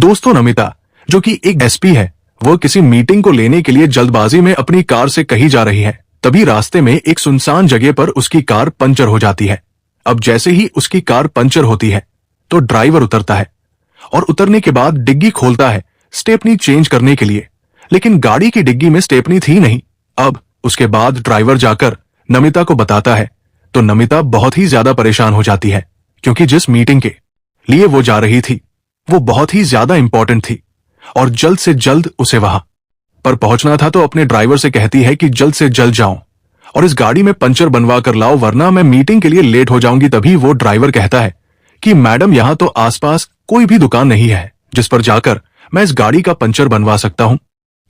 दोस्तों, नमिता जो कि एक एसपी है, वो किसी मीटिंग को लेने के लिए जल्दबाजी में अपनी कार से कहीं जा रही है। तभी रास्ते में एक सुनसान जगह पर उसकी कार पंचर हो जाती है। अब जैसे ही उसकी कार पंचर होती है तो ड्राइवर उतरता है और उतरने के बाद डिग्गी खोलता है स्टेपनी चेंज करने के लिए, लेकिन गाड़ी की डिग्गी में स्टेपनी थी नहीं। अब उसके बाद ड्राइवर जाकर नमिता को बताता है तो नमिता बहुत ही ज्यादा परेशान हो जाती है, क्योंकि जिस मीटिंग के लिए वो जा रही थी वो बहुत ही ज्यादा इंपॉर्टेंट थी और जल्द से जल्द उसे वहां पर पहुंचना था। तो अपने ड्राइवर से कहती है कि जल्द से जल्द जाओ और इस गाड़ी में पंचर बनवा कर लाओ, वरना मैं मीटिंग के लिए लेट हो जाऊंगी। तभी वो ड्राइवर कहता है कि मैडम, यहां तो आसपास कोई भी दुकान नहीं है जिस पर जाकर मैं इस गाड़ी का पंचर बनवा सकता हूं।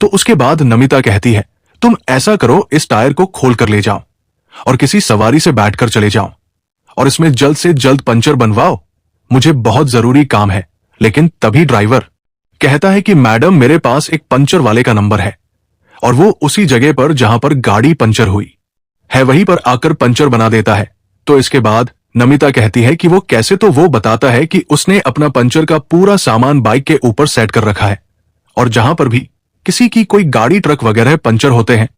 तो उसके बाद नमिता कहती है, तुम ऐसा करो, इस टायर को खोल कर ले जाओ और किसी सवारी से बैठकर चले जाओ और इसमें जल्द से जल्द पंचर बनवाओ, मुझे बहुत जरूरी काम है। लेकिन तभी ड्राइवर कहता है कि मैडम, मेरे पास एक पंचर वाले का नंबर है और वो उसी जगह पर जहां पर गाड़ी पंचर हुई है वहीं पर आकर पंचर बना देता है। तो इसके बाद नमिता कहती है कि वो कैसे, तो वो बताता है कि उसने अपना पंचर का पूरा सामान बाइक के ऊपर सेट कर रखा है और जहां पर भी किसी की कोई गाड़ी ट्रक वगैरह पंचर होते हैं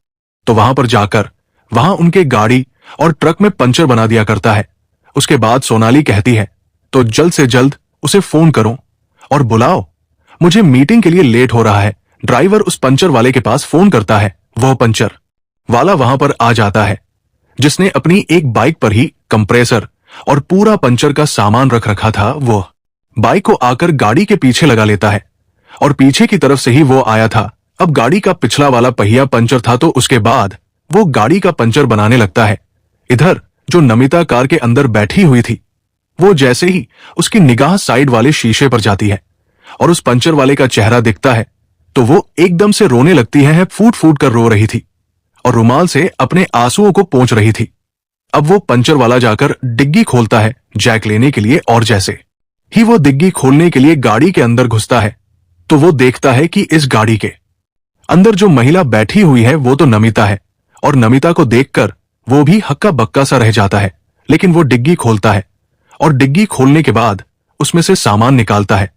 तो वहां पर जाकर वहां उनके गाड़ी और ट्रक में पंचर बना दिया करता है। उसके बाद सोनाली कहती है तो जल्द से जल्द उसे फोन करो और बुलाओ, मुझे मीटिंग के लिए लेट हो रहा है। ड्राइवर उस पंचर वाले के पास फोन करता है। वह पंचर वाला वहां पर आ जाता है जिसने अपनी एक बाइक पर ही कंप्रेसर और पूरा पंचर का सामान रख रखा था। वो बाइक को आकर गाड़ी के पीछे लगा लेता है और पीछे की तरफ से ही वो आया था। अब गाड़ी का पिछला वाला पहिया पंचर था तो उसके बाद वो गाड़ी का पंचर बनाने लगता है। इधर जो नमिता कार के अंदर बैठी हुई थी, वो जैसे ही उसकी निगाह साइड वाले शीशे पर जाती है और उस पंचर वाले का चेहरा दिखता है तो वो एकदम से रोने लगती है। फूट फूट कर रो रही थी और रुमाल से अपने आंसुओं को पोंछ रही थी। अब वो पंचर वाला जाकर डिग्गी खोलता है जैक लेने के लिए और जैसे ही वो डिग्गी खोलने के लिए गाड़ी के अंदर घुसता है तो वो देखता है कि इस गाड़ी के अंदर जो महिला बैठी हुई है वो तो नमिता है और नमिता को देखकर वो भी हक्का बक्का सा रह जाता है। लेकिन वो डिग्गी खोलता है और डिग्गी खोलने के बाद उसमें से सामान निकालता है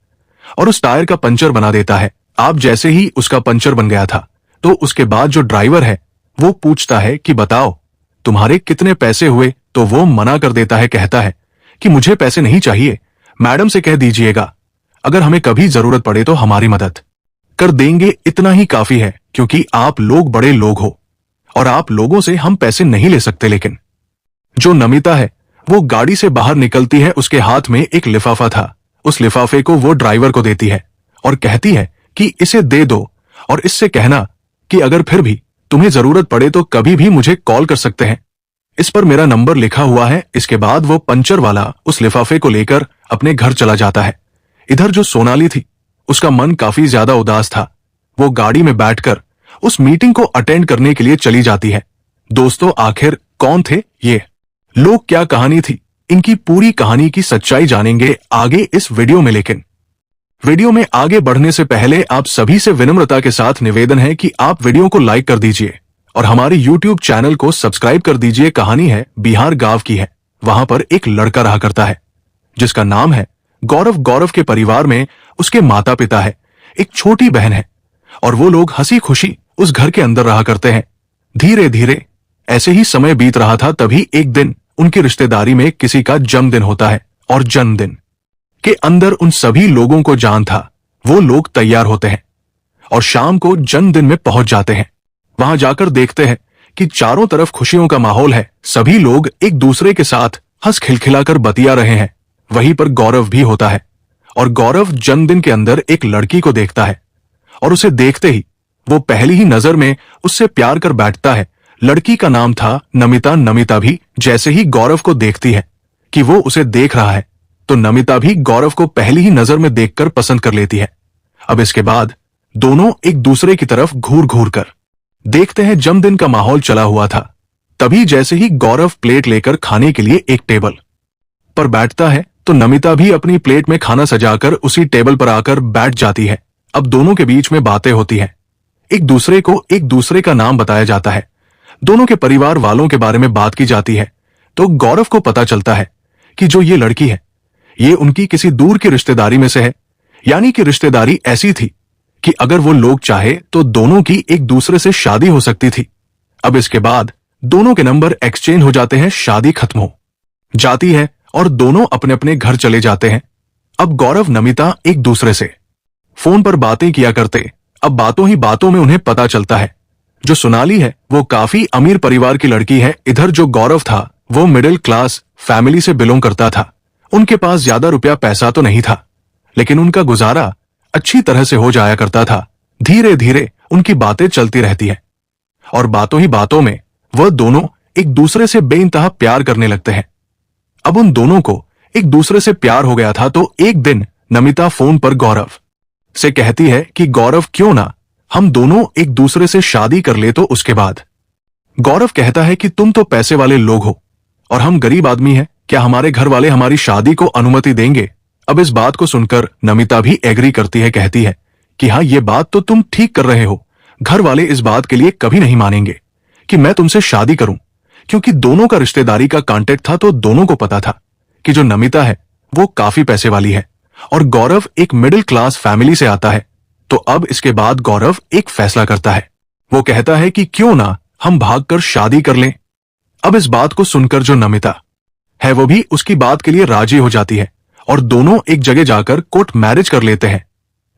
और उस टायर का पंचर बना देता है। आप जैसे ही उसका पंचर बन गया था तो उसके बाद जो ड्राइवर है वो पूछता है कि बताओ तुम्हारे कितने पैसे हुए, तो वो मना कर देता है, कहता है कि मुझे पैसे नहीं चाहिए, मैडम से कह दीजिएगा अगर हमें कभी जरूरत पड़े तो हमारी मदद कर देंगे, इतना ही काफी है क्योंकि आप लोग बड़े लोग हो और आप लोगों से हम पैसे नहीं ले सकते। लेकिन जो नमिता है वो गाड़ी से बाहर निकलती है, उसके हाथ में एक लिफाफा था। उस लिफाफे को वो ड्राइवर को देती है और कहती है कि इसे दे दो और इससे कहना कि अगर फिर भी तुम्हें जरूरत पड़े तो कभी भी मुझे कॉल कर सकते हैं, इस पर मेरा नंबर लिखा हुआ है। इसके बाद वो पंचर वाला उस लिफाफे को लेकर अपने घर चला जाता है। इधर जो सोनाली थी उसका मन काफी ज्यादा उदास था। वो गाड़ी में बैठकर उस मीटिंग को अटेंड करने के लिए चली जाती है। दोस्तों, आखिर कौन थे ये लोग, क्या कहानी थी, इनकी पूरी कहानी की सच्चाई जानेंगे आगे इस वीडियो में। लेकिन वीडियो में आगे बढ़ने से पहले आप सभी से विनम्रता के साथ निवेदन है कि आप वीडियो को लाइक कर दीजिए और हमारे YouTube चैनल को सब्सक्राइब कर दीजिए। कहानी है बिहार गांव की है। वहां पर एक लड़का रहा करता है जिसका नाम है गौरव। गौरव के परिवार में उसके माता पिता है, एक छोटी बहन है और वो लोग हंसी खुशी उस घर के अंदर रहा करते हैं। धीरे धीरे ऐसे ही समय बीत रहा था। तभी एक दिन उनकी रिश्तेदारी में किसी का जन्मदिन होता है और जन्मदिन के अंदर उन सभी लोगों को जान था। वो लोग तैयार होते हैं और शाम को जन्मदिन में पहुंच जाते हैं। वहां जाकर देखते हैं कि चारों तरफ खुशियों का माहौल है। सभी लोग एक दूसरे के साथ हंस खिलखिलाकर बतिया रहे हैं। वहीं पर गौरव भी होता है और गौरव जन्मदिन के अंदर एक लड़की को देखता है और उसे देखते ही वो पहली ही नजर में उससे प्यार कर बैठता है। लड़की का नाम था नमिता। नमिता भी जैसे ही गौरव को देखती है कि वो उसे देख रहा है तो नमिता भी गौरव को पहली ही नजर में देखकर पसंद कर लेती है। अब इसके बाद दोनों एक दूसरे की तरफ घूर घूर कर देखते हैं। जन्मदिन का माहौल चला हुआ था। तभी जैसे ही गौरव प्लेट लेकर खाने के लिए एक टेबल पर बैठता है तो नमिता भी अपनी प्लेट में खाना सजाकर उसी टेबल पर आकर बैठ जाती है। अब दोनों के बीच में बातें होती हैं। एक दूसरे को एक दूसरे का नाम बताया जाता है। दोनों के परिवार वालों के बारे में बात की जाती है। तो गौरव को पता चलता है कि जो ये लड़की है ये उनकी किसी दूर की रिश्तेदारी में से है। यानी कि रिश्तेदारी ऐसी थी कि अगर वो लोग चाहे तो दोनों की एक दूसरे से शादी हो सकती थी। अब इसके बाद दोनों के नंबर एक्सचेंज हो जाते हैं, शादी खत्म हो जाती है और दोनों अपने अपने घर चले जाते हैं। अब गौरव नमिता एक दूसरे से फोन पर बातें किया करते। अब बातों ही बातों में उन्हें पता चलता है जो सोनाली है वो काफी अमीर परिवार की लड़की है। इधर जो गौरव था वो मिडिल क्लास फैमिली से बिलोंग करता था। उनके पास ज्यादा रुपया पैसा तो नहीं था, लेकिन उनका गुजारा अच्छी तरह से हो जाया करता था। धीरे धीरे उनकी बातें चलती रहती है और बातों ही बातों में वह दोनों एक दूसरे से बेइंतहा प्यार करने लगते हैं। अब उन दोनों को एक दूसरे से प्यार हो गया था तो एक दिन नमिता फोन पर गौरव से कहती है कि गौरव क्यों ना हम दोनों एक दूसरे से शादी कर ले। तो उसके बाद गौरव कहता है कि तुम तो पैसे वाले लोग हो और हम गरीब आदमी हैं, क्या हमारे घर वाले हमारी शादी को अनुमति देंगे? अब इस बात को सुनकर नमिता भी एग्री करती है, कहती है कि हाँ ये बात तो तुम ठीक कर रहे हो, घर वाले इस बात के लिए कभी नहीं मानेंगे कि मैं तुमसे शादी करूं। क्योंकि दोनों का रिश्तेदारी का कांटेक्ट था तो दोनों को पता था कि जो नमिता है वो काफी पैसे वाली है और गौरव एक मिडिल क्लास फैमिली से आता है। तो अब इसके बाद गौरव एक फैसला करता है, वो कहता है कि क्यों ना हम भागकर शादी कर लें। अब इस बात को सुनकर जो नमिता है वो भी उसकी बात के लिए राजी हो जाती है और दोनों एक जगह जाकर कोर्ट मैरिज कर लेते हैं।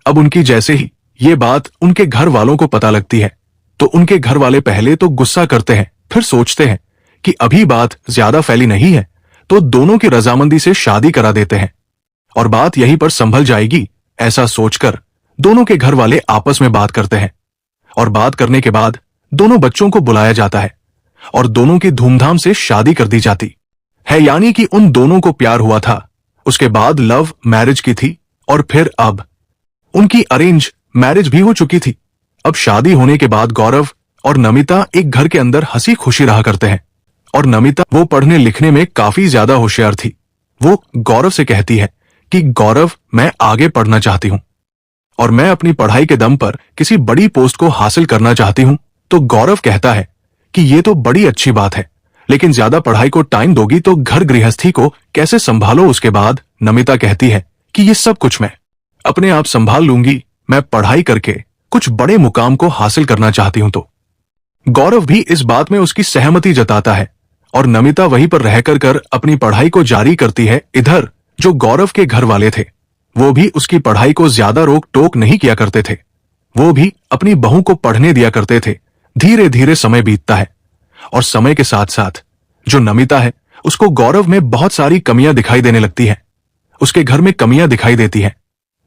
अब उनकी जैसे ही ये बात उनके घर वालों को पता लगती है तो उनके घर वाले पहले तो गुस्सा करते हैं, फिर सोचते हैं कि अभी बात ज्यादा फैली नहीं है तो दोनों की रजामंदी से शादी करा देते हैं और बात यहीं पर संभल जाएगी। ऐसा सोचकर दोनों के घर वाले आपस में बात करते हैं और बात करने के बाद दोनों बच्चों को बुलाया जाता है और दोनों की धूमधाम से शादी कर दी जाती है। यानी कि उन दोनों को प्यार हुआ था, उसके बाद लव मैरिज की थी और फिर अब उनकी अरेंज मैरिज भी हो चुकी थी। अब शादी होने के बाद गौरव और नमिता एक घर के अंदर हंसी खुशी रहा करते हैं और नमिता वो पढ़ने लिखने में काफी ज्यादा होशियार थी। वो गौरव से कहती है कि गौरव मैं आगे पढ़ना चाहती हूँ और मैं अपनी पढ़ाई के दम पर किसी बड़ी पोस्ट को हासिल करना चाहती हूँ। तो गौरव कहता है कि ये तो बड़ी अच्छी बात है, लेकिन ज्यादा पढ़ाई को टाइम दोगी तो घर गृहस्थी को कैसे संभालो? उसके बाद नमिता कहती है कि ये सब कुछ मैं अपने आप संभाल लूंगी, मैं पढ़ाई करके कुछ बड़े मुकाम को हासिल करना चाहती हूं। तो गौरव भी इस बात में उसकी सहमति जताता है और नमिता वहीं पर रहकर कर अपनी पढ़ाई को जारी करती है। इधर जो गौरव के घर वाले थे वो भी उसकी पढ़ाई को ज्यादा रोक टोक नहीं किया करते थे, वो भी अपनी बहू को पढ़ने दिया करते थे। धीरे धीरे समय बीतता है और समय के साथ साथ जो नमिता है उसको गौरव में बहुत सारी कमियां दिखाई देने लगती हैं। उसके घर में कमियां दिखाई देती हैं,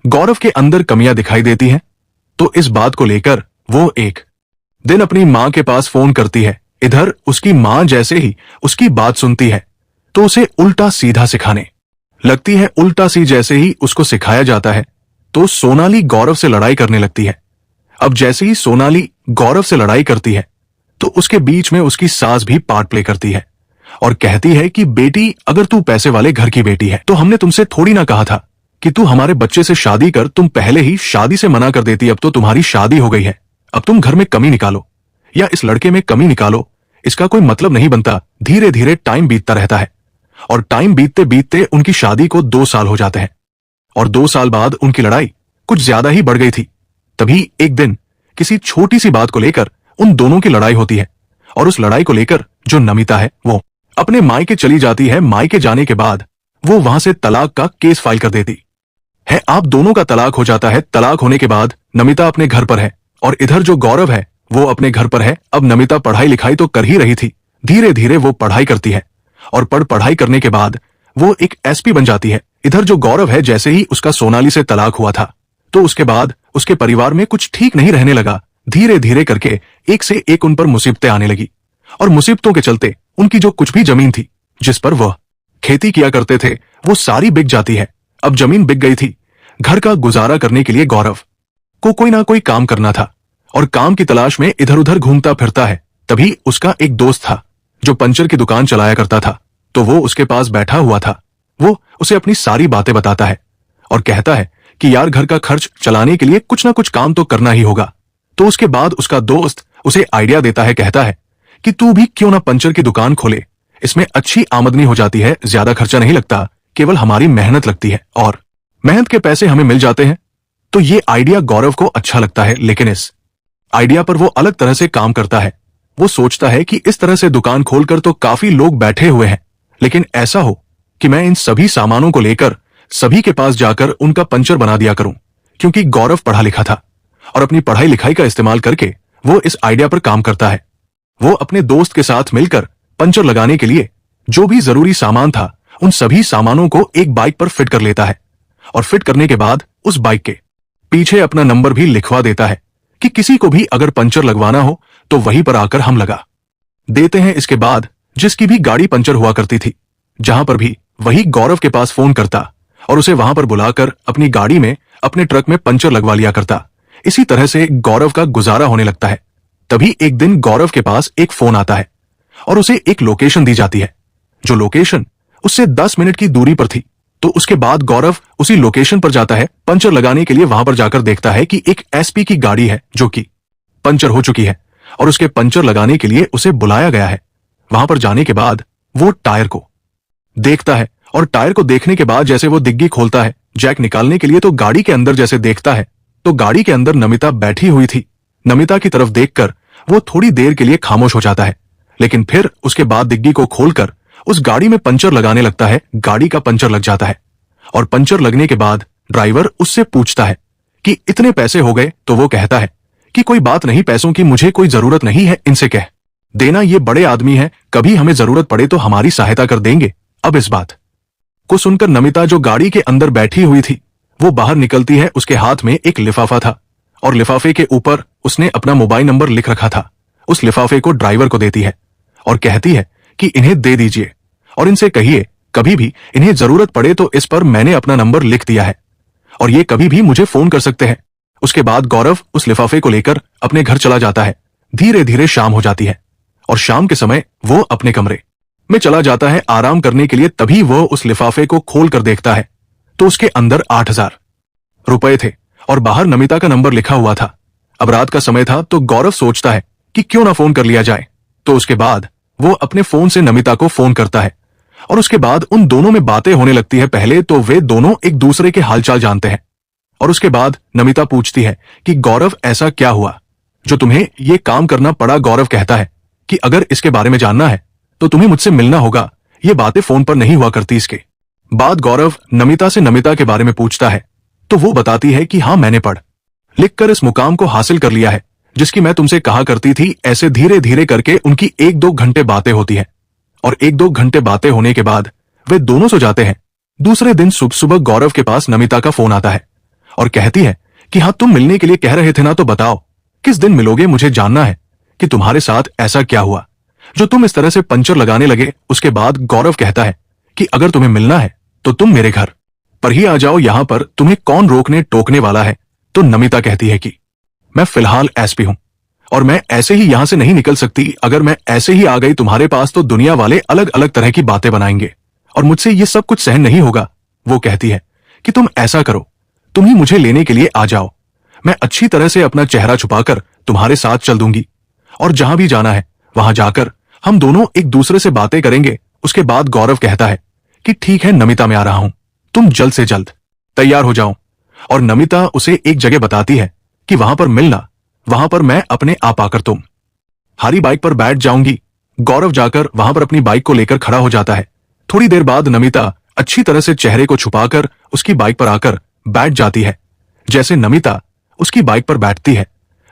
गौरव के अंदर कमियां दिखाई देती हैं। तो इस बात को लेकर वो एक दिन अपनी मां के पास फोन करती है। इधर उसकी मां जैसे ही उसकी बात सुनती है तो उसे उल्टा सीधा सिखाने लगती है। उल्टा सी जैसे ही उसको सिखाया जाता है तो सोनाली गौरव से लड़ाई करने लगती है। अब जैसे ही सोनाली गौरव से लड़ाई करती है तो उसके बीच में उसकी सास भी पार्ट प्ले करती है और कहती है कि बेटी अगर तू पैसे वाले घर की बेटी है तो हमने तुमसे थोड़ी ना कहा था कि तू हमारे बच्चे से शादी कर, तुम पहले ही शादी से मना कर देती। अब तो तुम्हारी शादी हो गई है, अब तुम घर में कमी निकालो या इस लड़के में कमी निकालो, इसका कोई मतलब नहीं बनता। धीरे धीरे टाइम बीतता रहता है और टाइम बीतते बीतते उनकी शादी को 2 साल हो जाते हैं और 2 साल बाद उनकी लड़ाई कुछ ज्यादा ही बढ़ गई थी। तभी एक दिन किसी छोटी सी बात को लेकर उन दोनों की लड़ाई होती है और उस लड़ाई को लेकर जो नमिता है वो अपने मायके चली जाती है। मायके जाने के बाद वो वहां से तलाक का केस फाइल कर देती है। आप दोनों का तलाक हो जाता है। तलाक होने के बाद नमिता अपने घर पर है और इधर जो गौरव है वो अपने घर पर है। अब नमिता पढ़ाई लिखाई तो कर ही रही थी, धीरे धीरे वो पढ़ाई करती है और पढ़ाई करने के बाद वो एक एसपी बन जाती है। इधर जो गौरव है जैसे ही उसका सोनाली से तलाक हुआ था तो उसके बाद उसके परिवार में कुछ ठीक नहीं रहने लगा। धीरे धीरे करके एक से एक उन पर मुसीबतें आने लगी और मुसीबतों के चलते उनकी जो कुछ भी जमीन थी जिस पर वह खेती किया करते थे वो सारी बिक जाती है। अब जमीन बिक गई थी, घर का गुजारा करने के लिए गौरव को कोई ना कोई काम करना था और काम की तलाश में इधर उधर घूमता फिरता है। तभी उसका एक दोस्त था जो पंचर की दुकान चलाया करता था, तो वो उसके पास बैठा हुआ था। वो उसे अपनी सारी बातें बताता है और कहता है कि यार घर का खर्च चलाने के लिए कुछ ना कुछ काम तो करना ही होगा। तो उसके बाद उसका दोस्त उसे आइडिया देता है, कहता है कि तू भी क्यों ना पंचर की दुकान खोले, इसमें अच्छी आमदनी हो जाती है, ज्यादा खर्चा नहीं लगता, केवल हमारी मेहनत लगती है और मेहनत के पैसे हमें मिल जाते हैं। तो ये आइडिया गौरव को अच्छा लगता है, लेकिन इस आइडिया पर वो अलग तरह से काम करता है। वो सोचता है कि इस तरह से दुकान खोलकर तो काफी लोग बैठे हुए हैं, लेकिन ऐसा हो कि मैं इन सभी सामानों को लेकर सभी के पास जाकर उनका पंचर बना दिया करूं। क्योंकि गौरव पढ़ा लिखा था और अपनी पढ़ाई लिखाई का इस्तेमाल करके वो इस आइडिया पर काम करता है। वो अपने दोस्त के साथ मिलकर पंचर लगाने के लिए जो भी जरूरी सामान था उन सभी सामानों को एक बाइक पर फिट कर लेता है और फिट करने के बाद उस बाइक के पीछे अपना नंबर भी लिखवा देता है कि किसी को भी अगर पंचर लगवाना हो तो वहीं पर आकर हम लगा देते हैं। इसके बाद जिसकी भी गाड़ी पंचर हुआ करती थी, जहां पर भी वही गौरव के पास फोन करता और उसे वहां पर बुलाकर अपनी गाड़ी में अपने ट्रक में पंचर लगवा लिया करता। इसी तरह से गौरव का गुजारा होने लगता है। तभी एक दिन गौरव के पास एक फोन आता है और उसे एक लोकेशन दी जाती है, जो लोकेशन उससे 10 मिनट की दूरी पर थी। तो उसके बाद गौरव उसी लोकेशन पर जाता है पंचर लगाने के लिए। वहां पर जाकर देखता है कि एक एसपी की गाड़ी है जो कि पंचर हो चुकी है और उसके पंचर लगाने के लिए उसे बुलाया गया है। वहां पर जाने के बाद वो टायर को देखता है और टायर को देखने के बाद जैसे वो डिग्गी खोलता है जैक निकालने के लिए, तो गाड़ी के अंदर जैसे देखता है तो गाड़ी के अंदर नमिता बैठी हुई थी। नमिता की तरफ देखकर वो थोड़ी देर के लिए खामोश हो जाता है, लेकिन फिर उसके बाद डिग्गी को खोलकर उस गाड़ी में पंचर लगाने लगता है। गाड़ी का पंचर लग जाता है और पंचर लगने के बाद ड्राइवर उससे पूछता है कि इतने पैसे हो गए, तो वो कहता है कि कोई बात नहीं, पैसों की मुझे कोई जरूरत नहीं है, इनसे कह देना, ये बड़े आदमी हैं, कभी हमें जरूरत पड़े तो हमारी सहायता कर देंगे। अब इस बात को सुनकर नमिता जो गाड़ी के अंदर बैठी हुई थी वो बाहर निकलती है। उसके हाथ में एक लिफाफा था और लिफाफे के ऊपर उसने अपना मोबाइल नंबर लिख रखा था। उस लिफाफे को ड्राइवर को देती है और कहती है कि इन्हें दे दीजिए और इनसे कहिए कभी भी इन्हें जरूरत पड़े तो इस पर मैंने अपना नंबर लिख दिया है और ये कभी भी मुझे फोन कर सकते हैं। उसके बाद गौरव उस लिफाफे को लेकर अपने घर चला जाता है। धीरे धीरे शाम हो जाती है और शाम के समय वो अपने कमरे में चला जाता है आराम करने के लिए। तभी वो उस लिफाफे को खोल कर देखता है तो उसके अंदर 8,000 रुपए थे और बाहर नमिता का नंबर लिखा हुआ था। अब रात का समय था तो गौरव सोचता है कि क्यों ना फोन कर लिया जाए। तो उसके बाद वो अपने फोन से नमिता को फोन करता है और उसके बाद उन दोनों में बातें होने लगती है। पहले तो वे दोनों एक दूसरे के हालचाल जानते हैं और उसके बाद नमिता पूछती है कि गौरव ऐसा क्या हुआ जो तुम्हें ये काम करना पड़ा। गौरव कहता है कि अगर इसके बारे में जानना है तो तुम्हें मुझसे मिलना होगा, ये बातें फोन पर नहीं हुआ करती। इसके बाद गौरव नमिता से नमिता के बारे में पूछता है तो वो बताती है कि हाँ, मैंने पढ़ लिखकर इस मुकाम को हासिल कर लिया है जिसकी मैं तुमसे कहा करती थी। ऐसे धीरे धीरे करके उनकी 1-2 घंटे बातें होती है और 1-2 घंटे बातें होने के बाद वे दोनों सो जाते हैं। दूसरे दिन सुबह सुबह गौरव के पास नमिता का फोन आता है और कहती है कि हाँ, तुम मिलने के लिए कह रहे थे ना, तो बताओ किस दिन मिलोगे, मुझे जानना है कि तुम्हारे साथ ऐसा क्या हुआ जो तुम इस तरह से पंचर लगाने लगे। उसके बाद गौरव कहता है कि अगर तुम्हें मिलना है तो तुम मेरे घर पर ही आ जाओ, यहां पर तुम्हें कौन रोकने टोकने वाला है। तो नमिता कहती है कि मैं फिलहाल एसपी हूं और मैं ऐसे ही यहां से नहीं निकल सकती। अगर मैं ऐसे ही आ गई तुम्हारे पास तो दुनिया वाले अलग अलग तरह की बातें बनाएंगे और मुझसे ये सब कुछ सहन नहीं होगा। वो कहती है कि तुम ऐसा करो, तुम ही मुझे लेने के लिए आ जाओ, मैं अच्छी तरह से अपना चेहरा छुपाकर तुम्हारे साथ चल दूंगी और जहां भी जाना है वहां जाकर हम दोनों एक दूसरे से बातें करेंगे। उसके बाद गौरव कहता है कि ठीक है नमिता, मैं आ रहा हूं, तुम जल्द से जल्द तैयार हो जाओ। और नमिता उसे एक जगह बताती है कि वहां पर मिलना, वहां पर मैं अपने आप आकर तुम हारी बाइक पर बैठ जाऊंगी। गौरव जाकर वहां पर अपनी बाइक को लेकर खड़ा हो जाता है। थोड़ी देर बाद नमिता अच्छी तरह से चेहरे को छुपाकर उसकी बाइक पर आकर बैठ जाती है। जैसे नमिता उसकी बाइक पर बैठती है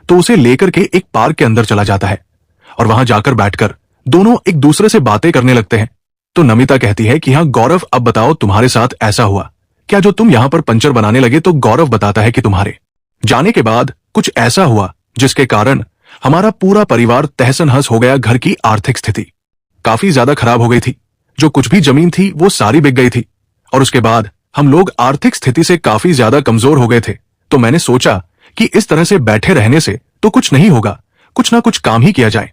तो उसे लेकर के एक पार्क के अंदर चला जाता है और वहां जाकर बैठकर दोनों एक दूसरे से बातें करने लगते हैं। तो नमिता कहती है कि हाँ गौरव, अब बताओ तुम्हारे साथ ऐसा हुआ क्या जो तुम यहां पर पंचर बनाने लगे। तो गौरव बताता है कि तुम्हारे जाने के बाद कुछ ऐसा हुआ जिसके कारण हमारा पूरा परिवार तहस नहस हो गया। घर की आर्थिक स्थिति काफी ज्यादा खराब हो गई थी, जो कुछ भी जमीन थी वो सारी बिक गई थी और उसके बाद हम लोग आर्थिक स्थिति से काफी ज्यादा कमजोर हो गए थे। तो मैंने सोचा कि इस तरह से बैठे रहने से तो कुछ नहीं होगा, कुछ ना कुछ काम ही किया जाए।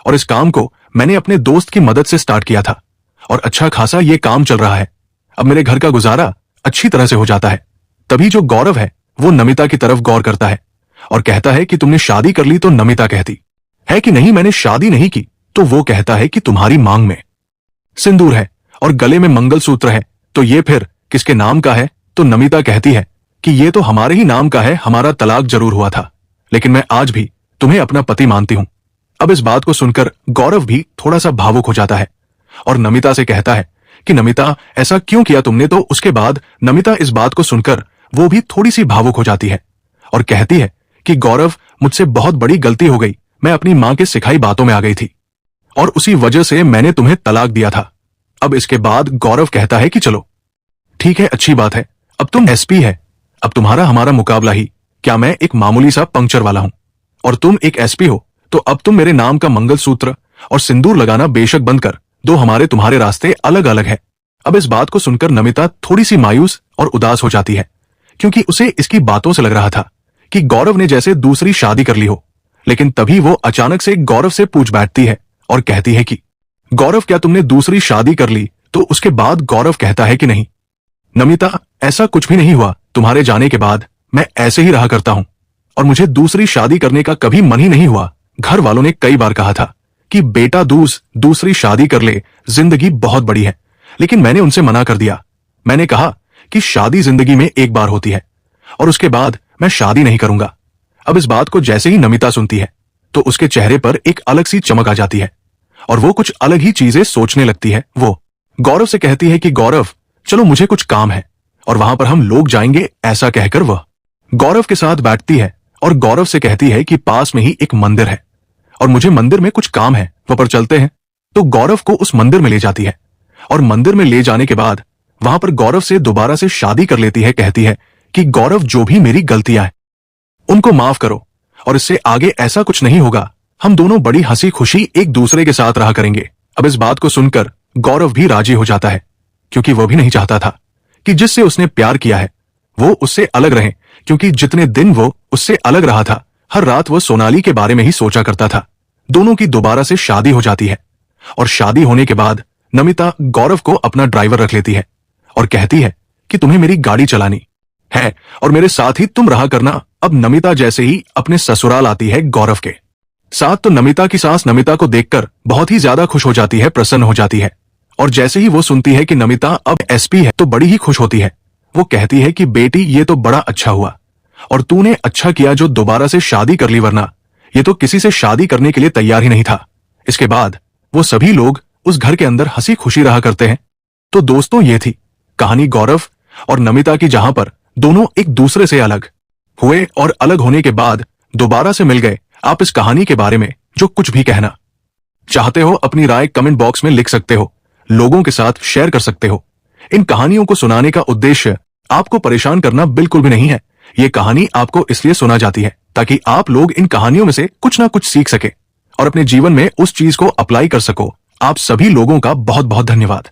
और इस काम को मैंने अपने दोस्त की मदद से स्टार्ट किया था और अच्छा खासा ये काम चल रहा है। अब मेरे घर का गुजारा अच्छी तरह से हो जाता है। तभी जो गौरव है वो नमिता की तरफ गौर करता है और कहता है कि तुमने शादी कर ली। तो नमिता कहती है कि नहीं, मैंने शादी नहीं की। तो वो कहता है कि तुम्हारी मांग में सिंदूर है और गले में मंगलसूत्र है, तो ये फिर किसके नाम का है। तो नमिता कहती है कि ये तो हमारे ही नाम का है, हमारा तलाक जरूर हुआ था, लेकिन मैं आज भी तुम्हें अपना पति मानती हूँ। अब इस बात को सुनकर गौरव भी थोड़ा सा भावुक हो जाता है और नमिता से कहता है कि नमिता, ऐसा क्यों किया तुमने? तो उसके बाद नमिता इस बात को सुनकर वो भी थोड़ी सी भावुक हो जाती है और कहती है कि गौरव, मुझसे बहुत बड़ी गलती हो गई, मैं अपनी मां के सिखाई बातों में आ गई थी और उसी वजह से मैंने तुम्हें तलाक दिया था। अब इसके बाद गौरव कहता है कि चलो ठीक है, अच्छी बात है, अब तुम एसपी है, अब तुम्हारा हमारा मुकाबला ही। क्या मैं एक मामूली सा पंक्चर वाला हूं और तुम एक एसपी हो? तो अब तुम मेरे नाम का मंगलसूत्र और सिंदूर लगाना बेशक बंद कर दो, हमारे तुम्हारे रास्ते अलग अलग है। अब इस बात को सुनकर नमिता थोड़ी सी मायूस और उदास हो जाती है, क्योंकि उसे इसकी बातों से लग रहा था कि गौरव ने जैसे दूसरी शादी कर ली हो। लेकिन तभी वो अचानक से गौरव से पूछ बैठती है और कहती है कि गौरव, क्या तुमने दूसरी शादी कर ली? तो उसके बाद गौरव कहता है कि नहीं नमिता, ऐसा कुछ भी नहीं हुआ, तुम्हारे जाने के बाद मैं ऐसे ही रहा करता हूं और मुझे दूसरी शादी करने का कभी मन ही नहीं हुआ। घर वालों ने कई बार कहा था कि बेटा दूसरी शादी कर ले, जिंदगी बहुत बड़ी है, लेकिन मैंने उनसे मना कर दिया। मैंने कहा कि शादी जिंदगी में एक बार होती है और उसके बाद मैं शादी नहीं करूंगा। अब इस बात को जैसे ही नमिता सुनती है तो उसके चेहरे पर एक अलग सी चमक आ जाती है और वो कुछ अलग ही चीजें सोचने लगती है। वो गौरव से कहती है कि गौरव, चलो मुझे कुछ काम है और वहां पर हम लोग जाएंगे। ऐसा कहकर वह गौरव के साथ बैठती है और गौरव से कहती है कि पास में ही एक मंदिर है और मुझे मंदिर में कुछ काम है, वहां पर चलते हैं। तो गौरव को उस मंदिर में ले जाती है और मंदिर में ले जाने के बाद वहां पर गौरव से दोबारा से शादी कर लेती है। कहती है कि गौरव, जो भी मेरी गलतियां हैं उनको माफ करो और इससे आगे ऐसा कुछ नहीं होगा, हम दोनों बड़ी हंसी खुशी एक दूसरे के साथ रहा करेंगे। अब इस बात को सुनकर गौरव भी राजी हो जाता है, क्योंकि वह भी नहीं चाहता था कि जिससे उसने प्यार किया है वो उससे अलग रहे, क्योंकि जितने दिन वो उससे अलग रहा था, हर रात वो सोनाली के बारे में ही सोचा करता था। दोनों की दोबारा से शादी हो जाती है और शादी होने के बाद नमिता गौरव को अपना ड्राइवर रख लेती है और कहती है कि तुम्हें मेरी गाड़ी चलानी है और मेरे साथ ही तुम रहा करना। अब नमिता जैसे ही अपने ससुराल आती है गौरव के साथ, तो नमिता की सास नमिता को देखकर बहुत ही ज्यादा खुश हो जाती है, प्रसन्न हो जाती है और जैसे ही वो सुनती है कि नमिता अब एसपी है तो बड़ी ही खुश होती है। वो कहती है कि बेटी, ये तो बड़ा अच्छा हुआ और तूने अच्छा किया जो दोबारा से शादी कर ली, वरना ये तो किसी से शादी करने के लिए तैयार ही नहीं था। इसके बाद वो सभी लोग उस घर के अंदर हंसी खुशी रहा करते हैं। तो दोस्तों, ये थी कहानी गौरव और नमिता की, जहां पर दोनों एक दूसरे से अलग हुए और अलग होने के बाद दोबारा से मिल गए। आप इस कहानी के बारे में जो कुछ भी कहना चाहते हो अपनी राय कमेंट बॉक्स में लिख सकते हो, लोगों के साथ शेयर कर सकते हो। इन कहानियों को सुनाने का उद्देश्य आपको परेशान करना बिल्कुल भी नहीं है। ये कहानी आपको इसलिए सुना जाती है ताकि आप लोग इन कहानियों में से कुछ ना कुछ सीख सके और अपने जीवन में उस चीज को अप्लाई कर सको। आप सभी लोगों का बहुत बहुत धन्यवाद।